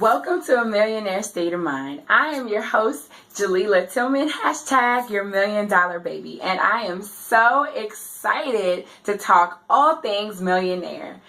Welcome to A Millionaire State of Mind. I am your host, Jalila Tillman, hashtag your $1 million baby. And I am so excited to talk all things millionaire.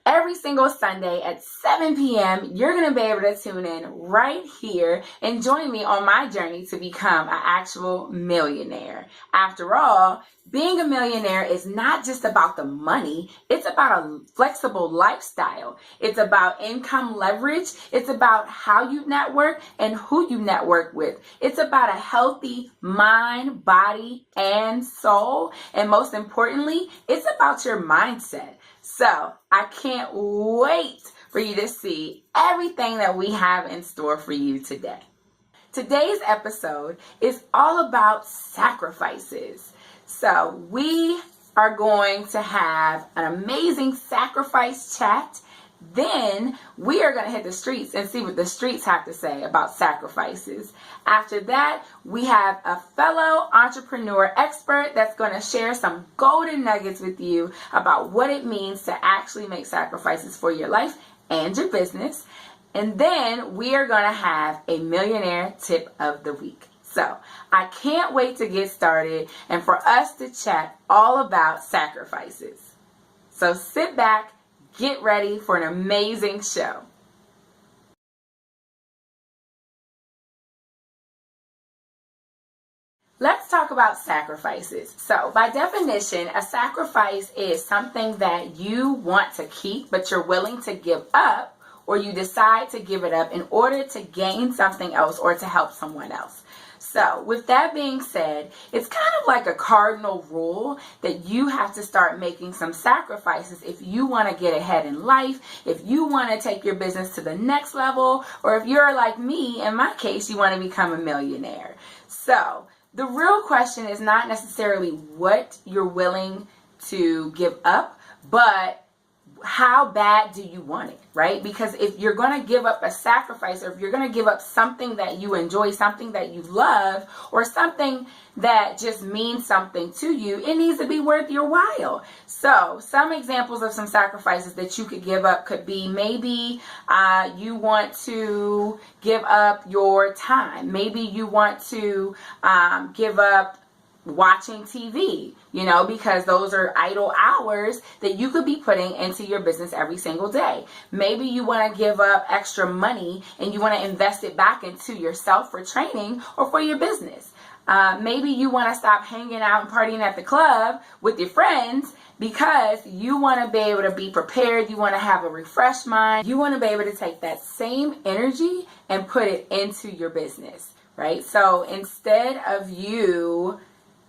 Every single Sunday at 7 p.m., you're going to be able to tune in right here and join me on my journey to become an actual millionaire. After all, being a millionaire is not just about the money. It's about a flexible lifestyle. It's about income leverage. It's about how you network and who you network with. It's about a healthy mind, body, and soul. And most importantly, it's about your mindset. So I can't wait for you to see everything that we have in store for you today. Today's episode is all about sacrifices. So we are going to have an amazing sacrifice chat. Then we are going to hit the streets and see what the streets have to say about sacrifices. After that, we have a fellow entrepreneur expert that's going to share some golden nuggets with you about what it means to actually make sacrifices for your life and your business. And then we are going to have a millionaire tip of the week. So I can't wait to get started and for us to chat all about sacrifices. So sit back. Get ready for an amazing show. Let's talk about sacrifices. So by definition, a sacrifice is something that you want to keep, but you're willing to give up, or you decide to give it up in order to gain something else or to help someone else. So with that being said, it's kind of like a cardinal rule that you have to start making some sacrifices if you want to get ahead in life, if you want to take your business to the next level, or if you're like me, in my case, you want to become a millionaire. So the real question is not necessarily what you're willing to give up, but how bad do you want it, right? Because if you're going to give up a sacrifice, or if you're going to give up something that you enjoy, something that you love, or something that just means something to you, it needs to be worth your while. So some examples of some sacrifices that you could give up could be maybe you want to give up your time. Maybe you want to give up watching TV, because those are idle hours that you could be putting into your business every single day. Maybe you want to give up extra money and you want to invest it back into yourself for training or for your business. Maybe you want to stop hanging out and partying at the club with your friends because you want to be able to be prepared. You want to have a refreshed mind. You want to be able to take that same energy and put it into your business, right? So instead of you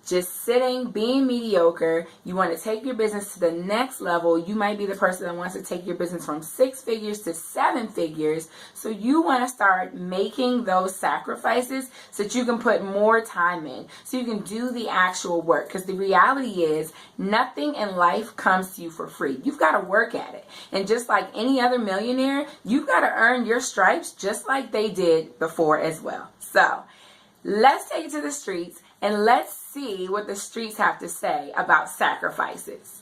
just sitting, being mediocre, you want to take your business to the next level. You might be the person that wants to take your business from 6 figures to 7 figures. So you want to start making those sacrifices so that you can put more time in, so you can do the actual work. Because the reality is nothing in life comes to you for free. You've got to work at it. And just like any other millionaire, you've got to earn your stripes just like they did before as well. So let's take it to the streets and let's see what the streets have to say about sacrifices.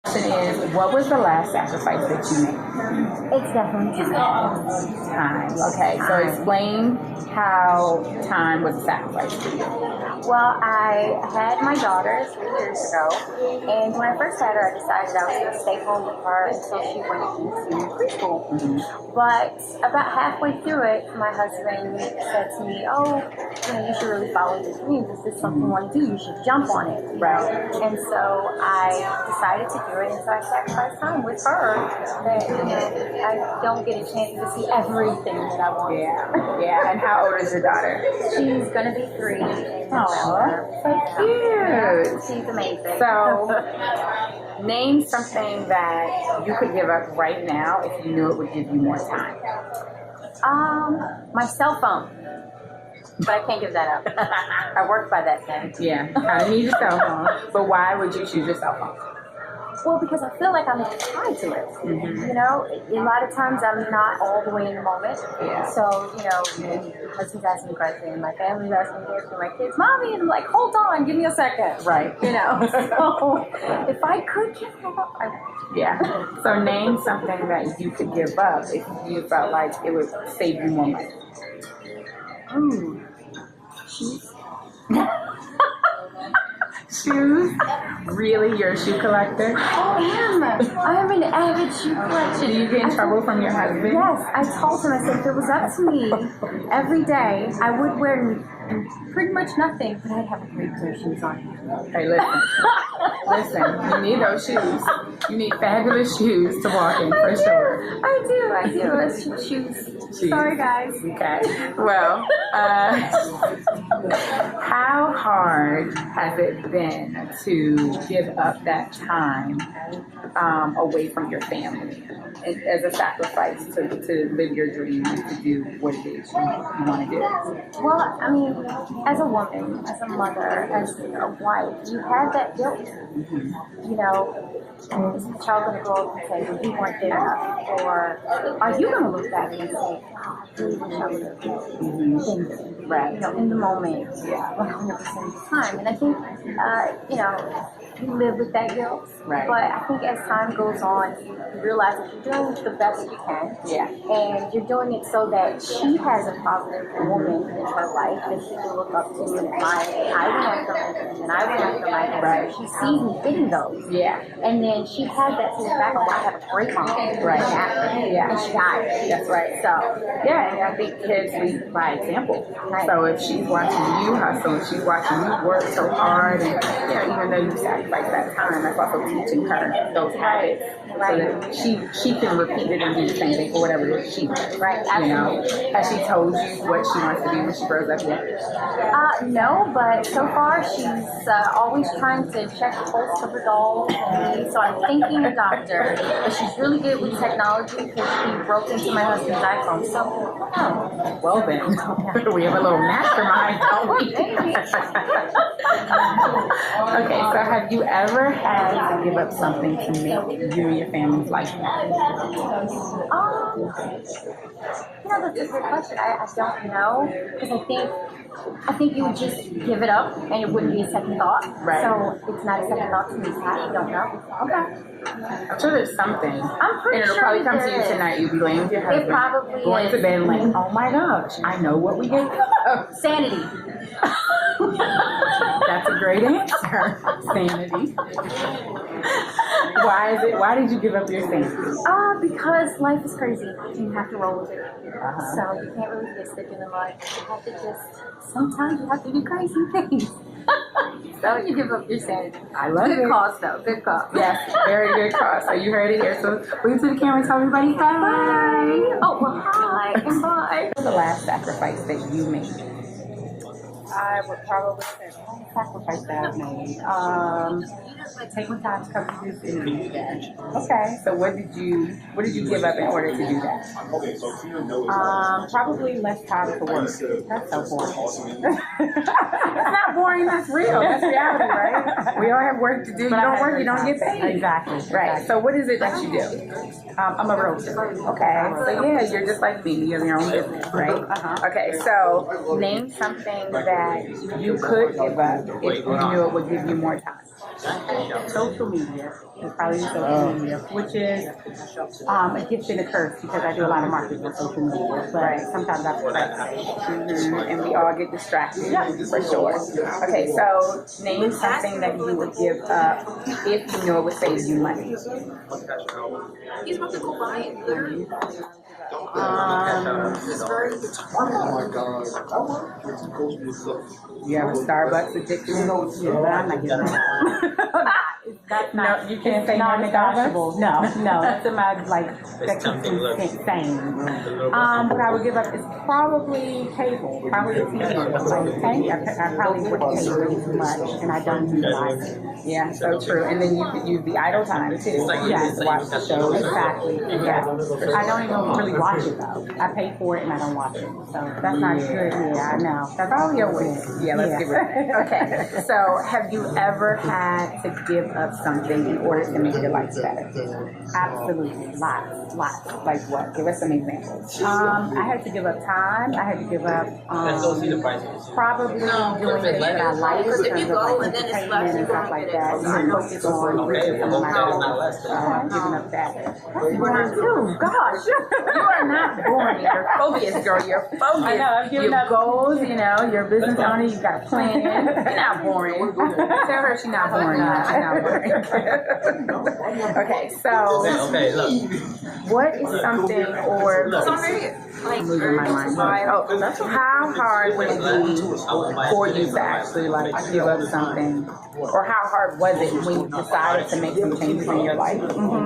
The question is, what was the last sacrifice that you made? It's definitely time. Time. Okay, so explain how time was a sacrifice for you. Well, I had my daughter 3 years ago, and when I first had her, I decided I was going to stay home with her until she went into preschool. But about halfway through it, my husband said to me, you should really follow your dreams. Is this something you want to do? You should jump on it. Right. And so I decided to do it, and so I sacrificed time with her that, I don't get a chance to see everything that I want. Yeah. And how old is your daughter? She's going to be 3 in November. So cute. She's amazing. So, name something that you could give up right now if you knew it would give you more time. My cell phone. But I can't give that up. I work by that thing. Yeah, I need your cell phone. But why would you choose your cell phone? Well, because I feel like I'm tied to it. You know, a lot of times I'm not all the way in the moment. Yeah. So, you know, my husband's asking me questions, my family's asking me questions, my kids, mommy, and I'm like, hold on, give me a second. Right. You know, so if I could give it up, I would. Yeah. So name something that you could give up if you felt like it would save you more money. Ooh, shoes. Shoes? Really? You're a shoe collector? I am an avid shoe collector. Do you get in trouble from your husband? Yes, I told him, I said, if it was up to me, every day, I would wear pretty much nothing, but I'd have a great pair of shoes on. Hey, listen. Listen, you need those shoes. You need fabulous shoes to walk in, for sure. I do. It's shoes. Sorry, guys. Okay. Well, how hard has it been to give up that time away from your family as a sacrifice to live your dream and to do what it is you want to do? Well, I mean, as a woman, as a mother, as a wife, you have that guilt. You know, is the child going to grow up and say, well, you weren't there enough? Or are you going to look back and say, oh, I really wish I would have done things, right, you know, in the moment, 100% of the time? And I think, you know, you live with that guilt. Right. But I think as time goes on, you realize that you're doing the best you can. Yeah. And you're doing it so that she has a positive woman in her life that she can look up to and admire. And I went after my dreams and I went after my goals. Right. She sees me hitting those. Yeah. And then she has that to the back of, I have a great mom. Right. Yeah. And she got it. That's right. So, yeah, and I think kids lead by example. Right. So if she's watching you hustle, if she's watching you work so hard, and you know, even though you sacrifice that time, that's also teaching her those habits, so that she can repeat it and do the same thing for whatever it is she does. Right. You know, has she told you what she wants to be when she grows up yet? No, but so far she's always trying to check the pulse of her dolls. So I'm thinking a doctor, but she's really good with technology because she broke into my husband's iPhone. So, Well then, we have a little mastermind, don't we? Okay, so have you ever had to give up something to make you and your family's life better? You know, that's a good question. I don't know because I think you would just give it up and it wouldn't be a second thought. Right. So it's not a second thought to me. So I don't know. Okay. I'm sure there's something. I'm pretty and it'll sure probably come to there you is. tonight. You'll be laying with your husband. It probably going is. to bed like, oh my gosh, I know what we gave up. Sanity. That's a great answer. Sanity. Why is it? Why did you give up your sanity? Because life is crazy. You have to roll with it. So you can't really get stuck in the mud. You have to just, sometimes you have to do crazy things. So you give up your sanity. I love it. Good cause though. Good cause. Yes, very good cause. So you heard it here. So wave to the camera and tell everybody hi. Oh, well, hi and bye. What was the last sacrifice that you made? I would probably say the only sacrifice that I've made. Take my time to come to this interview today. Okay. So what did you give up in order to do that? Probably less time to work. That's so boring. It's not boring. That's real. That's reality, right? We all have work to do. You don't work, you don't get paid. Exactly. Right. So what is it that you do? I'm a realtor. Okay. So yeah, you're just like me. You have your own business, right? Okay. So name something that you could give up if you knew it would give you more time. Social media is probably social media, which is a gift and a curse because I do a lot of marketing on social media, but sometimes I forget. And we all get distracted, for sure. Okay, so name something that you would give up if you knew it would save you money. He's about to go buy it there. You have a Starbucks addiction? Yeah, but I'm not getting that. That's not, you can't say not no to negotiable. No, that's in my, that keeps me sane. What I would give up is probably cable, probably the TV. I probably would pay way too much, and I don't utilize it. Yeah, so true. And then you could use the idle time too. Yes, to watch the show. Exactly. Yeah. I don't even really watch it though. I pay for it and I don't watch it. So that's not good. Yeah, I know. That's all your way. Yeah, let's give it. Okay. So have you ever had to give up something in order to make your life better? Absolutely, lots. Like what? Give us some examples. I had to give up time. I had to give up probably doing things that I like in terms of like entertainment and stuff like that. And focus on reaching some of my goals. Giving up that. That's boring too. Gosh, You are not boring. You're focused, girl. You're focused. I know. I've given Your up goals, you know, you're a business owner, you got a plan. You're not boring. Tell her she's not boring. She's not boring. Okay, so Okay, look. what is something or It's already like I'm losing my mind. Oh, how hard would it be for you to actually like give up something? Or how hard was it when you decided to make some changes in your life?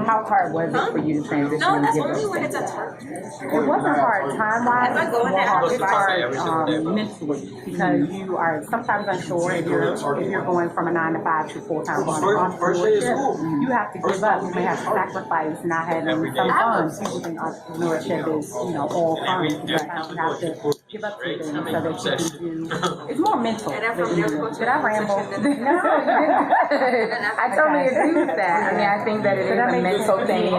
How hard was it for you to transition no, and that's give up only when it's things? a tough. It wasn't hard time-wise. If I go in It's there, hard, it's it's hard mentally because you are sometimes unsure if you're going from a 9 to 5 to full-time entrepreneurship. You have to give up. You may have to sacrifice not having some fun. People think entrepreneurship is all fun, but you have to give up some things so that you can do. It's more mental. Did I ramble? No, I totally agree with that. I mean, I think that it is a mental thing.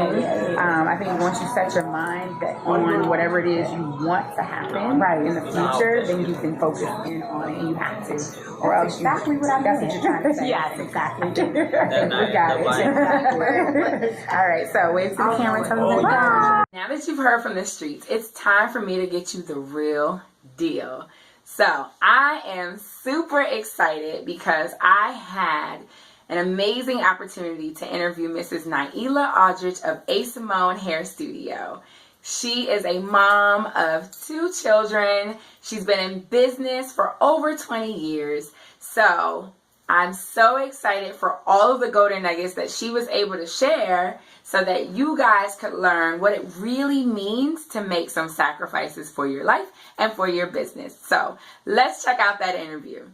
I think once you set your mind on whatever it is you want to happen in the future, then you can focus in on it, and you have to. Or else Exactly you, what I that's meant. what you're trying to say. Yes, exactly. We got it. All right, so wave to the camera and tell them bye. Now that you've heard from the streets, it's time for me to get you the real deal. So I am super excited because I had an amazing opportunity to interview Mrs. Naila Aldrich of A. Simone Hair Studio. She is a mom of 2 children. She's been in business for over 20 years. So I'm so excited for all of the golden nuggets that she was able to share so that you guys could learn what it really means to make some sacrifices for your life and for your business. So let's check out that interview.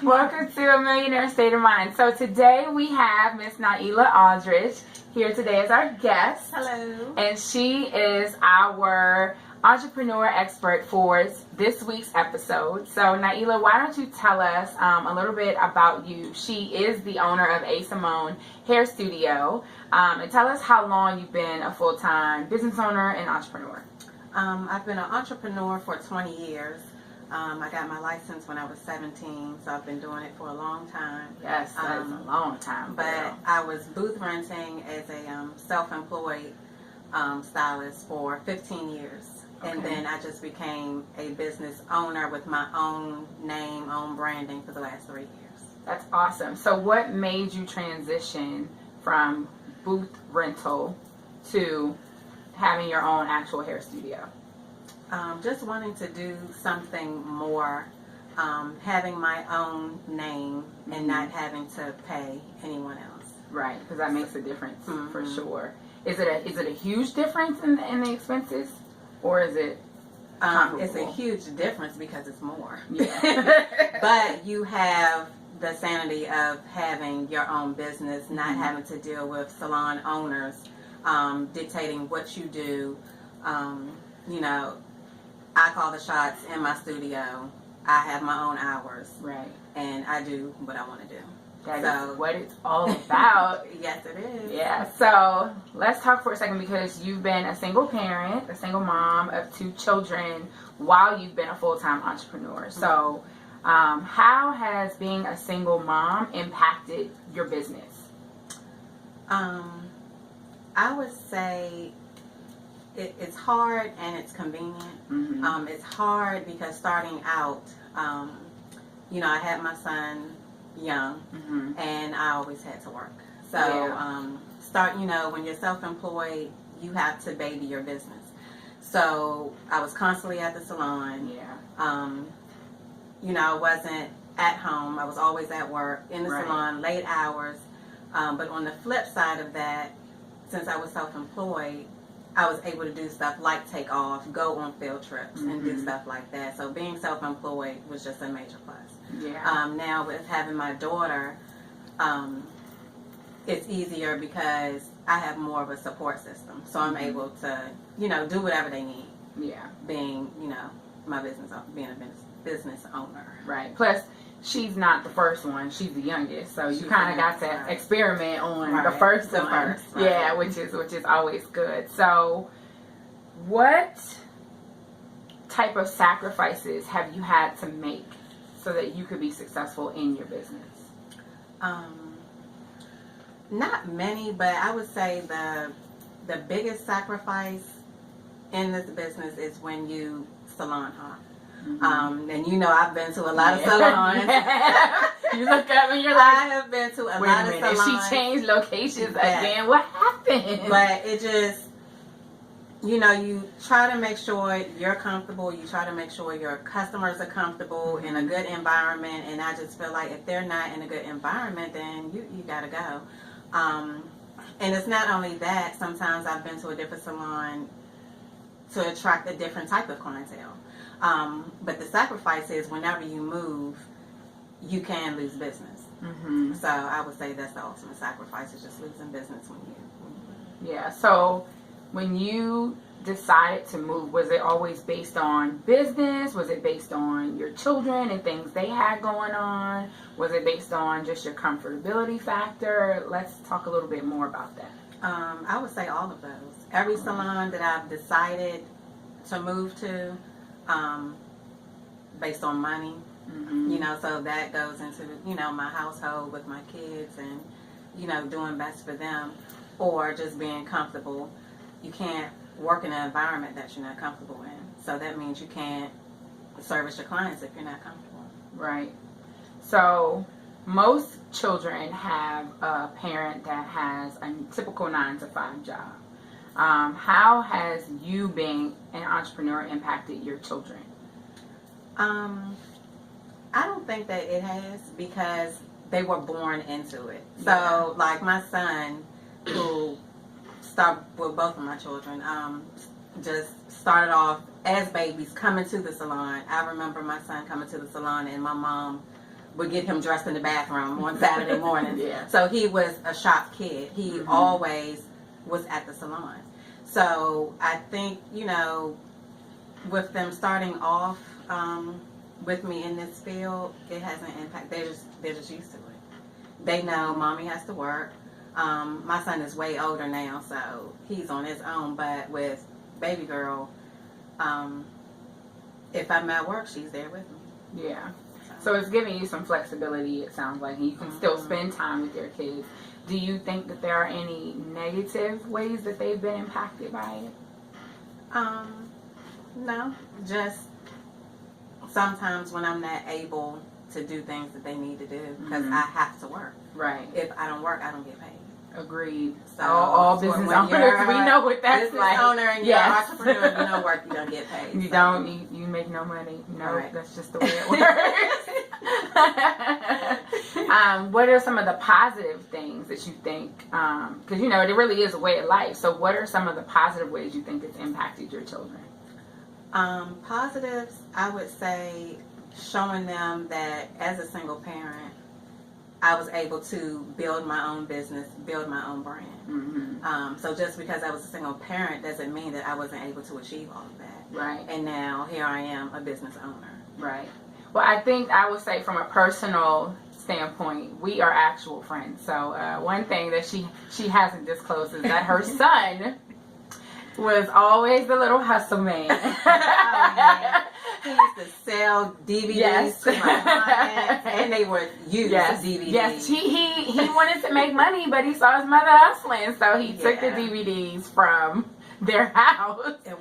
Welcome to A Millionaire State of Mind. So today we have Miss Naila Aldrich here today as our guest. Hello. And she is our entrepreneur expert for this week's episode. So Naila, why don't you tell us a little bit about you? She is the owner of A. Simone Hair Studio. And tell us how long you've been a full-time business owner and entrepreneur. I've been an entrepreneur for 20 years. I got my license when I was 17, so I've been doing it for a long time. Yes, that's a long time. But I was booth renting as a self-employed stylist for 15 years. Okay. And then I just became a business owner with my own name, own branding for the last 3 years. That's awesome. So what made you transition from booth rental to having your own actual hair studio? Just wanting to do something more, having my own name and not having to pay anyone else. Right, because that makes a difference for sure. Is it a huge difference in the expenses, or is it? It's a huge difference because it's more. Yeah. But you have the sanity of having your own business, not having to deal with salon owners dictating what you do. I call the shots in my studio. I have my own hours. Right. And I do what I want to do. That is what it's all about. Yes, it is. Yeah. So let's talk for a second because you've been a single parent, a single mom of 2 children while you've been a full-time entrepreneur. So how has being a single mom impacted your business? I would say it's hard and it's convenient. It's hard because starting out, I had my son young and I always had to work. So when you're self-employed, you have to baby your business. So I was constantly at the salon. I wasn't at home. I was always at work, in the salon, late hours. But on the flip side of that, since I was self-employed, I was able to do stuff like take off, go on field trips, and do stuff like that. So being self-employed was just a major plus. Now with having my daughter, it's easier because I have more of a support system. So I'm able to, do whatever they need. Being, my business, being a business owner. Right. Plus, she's not the first one. She's the youngest, so you kind of got to experiment on the first one. Right. Yeah, which is always good. So, what type of sacrifices have you had to make so that you could be successful in your business? Not many, but I would say the biggest sacrifice in this business is when you salon hop. Mm-hmm. And you know, I've been to a lot of salons. You look up and you're I like, have been to a wait lot a of minute, salons. she changed locations again. What happened? But it just, you know, you try to make sure you're comfortable. You try to make sure your customers are comfortable in a good environment. And I just feel like if they're not in a good environment, then you got to go. And it's not only that. Sometimes I've been to a different salon to attract a different type of clientele. But the sacrifice is whenever you move, you can lose business. Mm-hmm. So I would say that's the ultimate sacrifice, is just losing business when you. Yeah. So when you decided to move, was it always based on business? Was it based on your children and things they had going on? Was it based on just your comfortability factor? Let's talk a little bit more about that. I would say all of those. Every salon that I've decided to move to, based on money, Mm-hmm. you know, so that goes into, you know, my household with my kids and, you know, doing best for them, or just being comfortable. You can't work in an environment that you're not comfortable in. So that means you can't service your clients if you're not comfortable. Right. So most children have a parent that has a typical 9-to-5 job. How has you being an entrepreneur impacted your children? I don't think that it has, because they were born into it. So, Yeah. like my son, who started with both of my children, just started off as babies coming to the salon. I remember my son coming to the salon, and my mom would get him dressed in the bathroom on Saturday morning. Yeah. So he was a shop kid. He always was at the salon. So I think, you know, with them starting off with me in this field, it hasn't impacted. They're just used to it. They know mommy has to work. My son is way older now, so he's on his own. But with baby girl, if I'm at work, she's there with me. Yeah. So it's giving you some flexibility, it sounds like, and you can still spend time with your kids. Do you think that there are any negative ways that they've been impacted by it? No, just sometimes when I'm not able to do things that they need to do, because I have to work. Right. If I don't work, I don't get paid. Agreed. So all when business you're owners, we know what that's business like. owner and you're an entrepreneur, you don't work, you don't get paid. You so. don't. You make no money. No, Right. That's just the way it works. What are some of the positive things that you think? Because you know it really is a way of life. So, what are some of the positive ways you think it's impacted your children? Positives, I would say, showing them that as a single parent, I was able to build my own business, build my own brand. Mm-hmm. So just because I was a single parent doesn't mean that I wasn't able to achieve all of that. Right. And now here I am, a business owner. Right. Well, I think I would say from a personal standpoint, we are actual friends. So one thing that she hasn't disclosed is that her son was always the little hustle man. Oh, man. He used to sell DVDs to my clients, and they were used DVDs. Yes, he wanted to make money, but he saw his mother hustling, so he took the Yeah. DVDs from their house and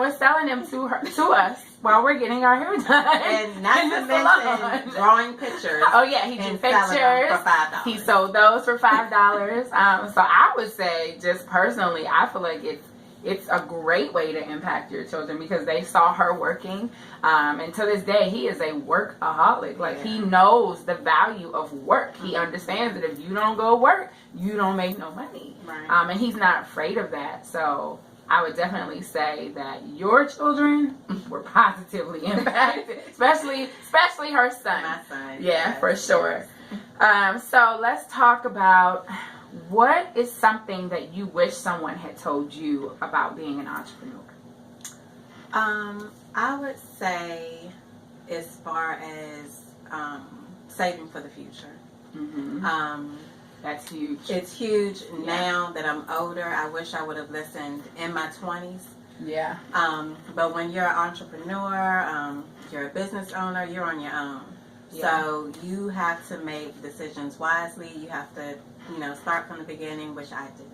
was selling them to us while we're getting our hair done. And not in to the mention salon. drawing pictures. Oh yeah, he did and selling pictures. them for $5. He sold those for $5. So I would say, just personally, I feel like it's a great way to impact your children because they saw her working. And to this day, he is a workaholic. Like, he knows the value of work. He understands that if you don't go work, you don't make no money. Right. And he's not afraid of that. So I would definitely say that your children were positively impacted, especially her son. My son. Yeah, yes. for sure. So let's talk about, what is something that you wish someone had told you about being an entrepreneur? I would say as far as saving for the future. That's huge. It's huge now that I'm older. I wish I would have listened in my 20s. Yeah. But when you're an entrepreneur, you're a business owner, you're on your own. Yeah. So you have to make decisions wisely. You have to, start from the beginning, which I did.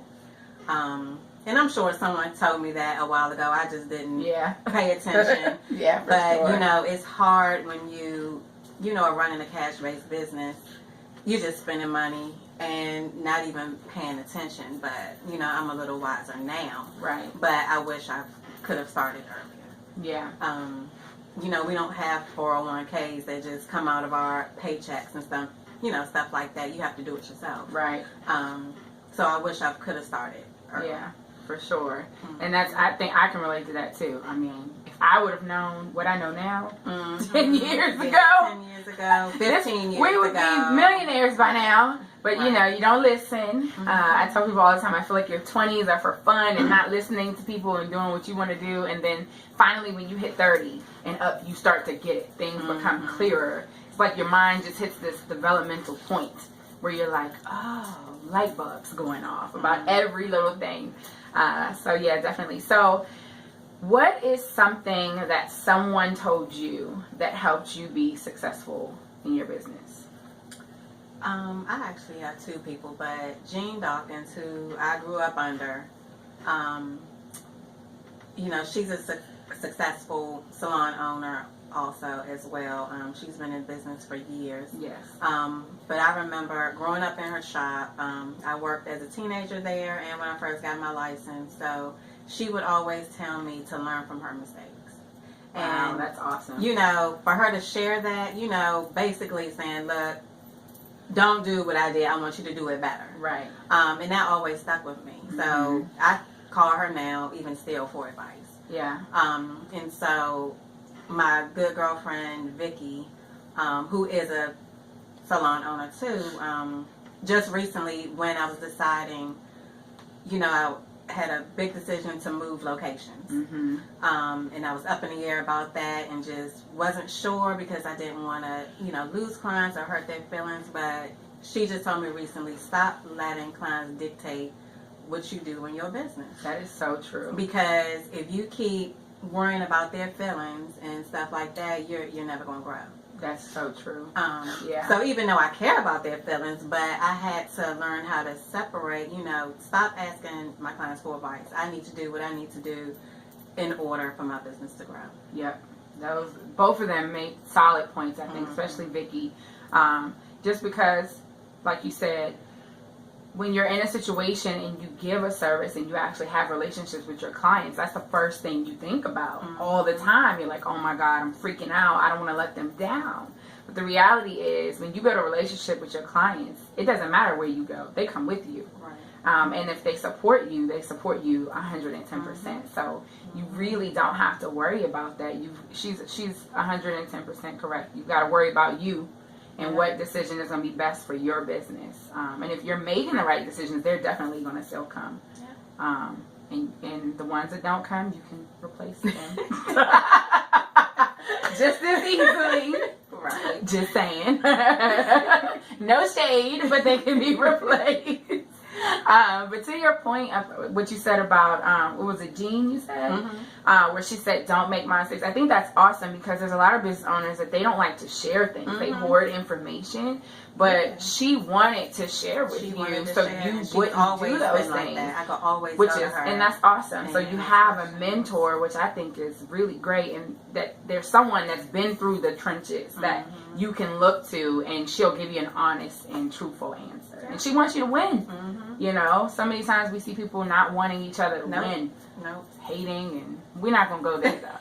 And I'm sure someone told me that a while ago. I just didn't pay attention. Yeah, but sure. It's hard when you are running a cash-based business. You're just spending money and not even paying attention. But I'm a little wiser now. Right. But I wish I could have started earlier. Yeah. We don't have 401ks that just come out of our paychecks and stuff. Stuff like that. You have to do it yourself. Right. So I wish I could have started earlier. Yeah, for sure. And I think I can relate to that too. I mean, if I would have known what I know now 10 years ago. 10 years ago. 15 years ago. We would be millionaires by now. But right. You don't listen. I tell people all the time, I feel like your 20s are for fun and not listening to people and doing what you want to do. And then finally when you hit 30 and up, you start to get it. Things become clearer. It's like your mind just hits this developmental point where you're like, oh, light bulbs going off about every little thing. So yeah, definitely. So what is something that someone told you that helped you be successful in your business? I actually have two people, but Jean Dawkins, who I grew up under, she's a successful salon owner also as well. She's been in business for years. Yes. But I remember growing up in her shop. I worked as a teenager there and when I first got my license. So she would always tell me to learn from her mistakes. Wow, And that's awesome. for her to share that, basically saying, look, don't do what I did. I want you to do it better. Right. And that always stuck with me. So I call her now, even still, for advice. Yeah. And so my good girlfriend, Vicky, who is a salon owner too, just recently when I was deciding, I had a big decision to move locations. And I was up in the air about that and just wasn't sure because I didn't want to, lose clients or hurt their feelings. But she just told me recently, stop letting clients dictate what you do in your business. That is so true. Because if you keep worrying about their feelings and stuff like that, you're never going to grow. That's so true. Yeah. So even though I care about their feelings, but I had to learn how to separate, stop asking my clients for advice. I need to do what I need to do in order for my business to grow. Yep. Both of them make solid points, I think, especially Vicky. Just because, like you said, when you're in a situation and you give a service and you actually have relationships with your clients, that's the first thing you think about all the time. You're like, oh my God, I'm freaking out. I don't want to let them down. But the reality is when you build a relationship with your clients, it doesn't matter where you go. They come with you. Right. And if they support you 110%. So you really don't have to worry about that. She's 110% correct. You've got to worry about you and what decision is going to be best for your business. And if you're making the right decisions, they're definitely going to still come. Yeah. And the ones that don't come, you can replace them. Just as easily. Right. Just saying. No shade, but they can be replaced. But to your point of what you said about, what was it, Jean, you said? Where she said, don't make my mistakes. I think that's awesome because there's a lot of business owners that they don't like to share things. They hoard information. But she wanted to share with you so you wouldn't do those things. I could always which go to is, her. and that's awesome. So you have a mentor, which I think is really great, and that there's someone that's been through the trenches that you can look to, and she'll give you an honest and truthful answer. And she wants you to win. So many times we see people not wanting each other to win, hating, and we're not gonna go there though.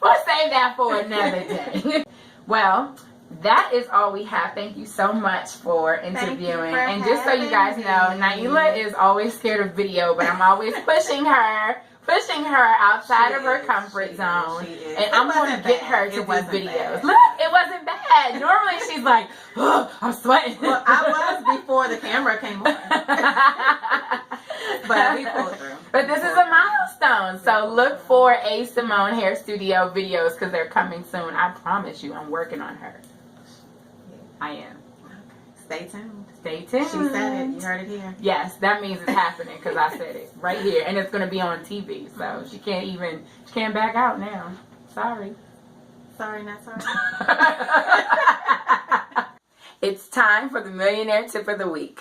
We'll save that for another day. Well, that is all we have. Thank you so much for interviewing. And just so you guys know, Naila is always scared of video, but I'm always pushing her outside of her comfort zone. And I'm going to get her to do videos. Look, it wasn't bad. Normally she's like, oh, I'm sweating. Well, I was before the camera came on. But we pulled through. But this is a milestone. So look for A. Simone Hair Studio videos because they're coming soon. I promise you, I'm working on her. I am. Stay tuned. Stay tuned. She said it. You heard it here. Yes, that means it's happening because I said it right here. And it's going to be on TV. So she can't back out now. Sorry. Sorry, not sorry. It's time for the Millionaire Tip of the Week.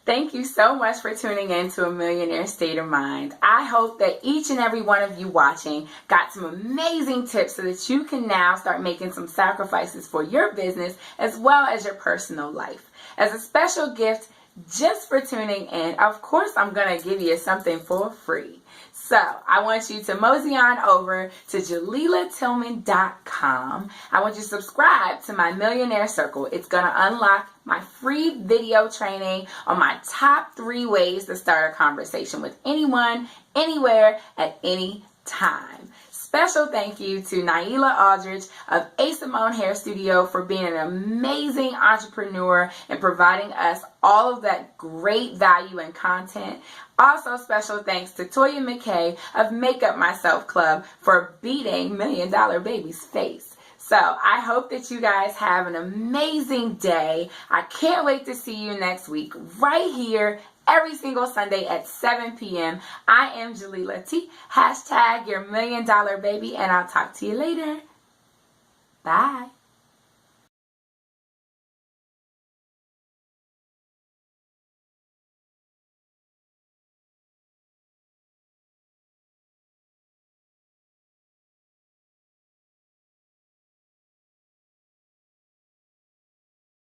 Thank you so much for tuning in to A Millionaire State of Mind. I hope that each and every one of you watching got some amazing tips so that you can now start making some sacrifices for your business as well as your personal life. As a special gift, just for tuning in, of course, I'm going to give you something for free. So I want you to mosey on over to JalilaTillman.com. I want you to subscribe to my Millionaire Circle. It's going to unlock my free video training on my top 3 ways to start a conversation with anyone, anywhere, at any time. Special thank you to Naila Aldridge of A. Simone Hair Studio for being an amazing entrepreneur and providing us all of that great value and content. Also, special thanks to Toya McKay of Makeup Myself Club for beating $1 Million Baby's face. So I hope that you guys have an amazing day. I can't wait to see you next week right here every single Sunday at 7 p.m. I am Jalila T. # your $1 Million Baby, and I'll talk to you later. Bye.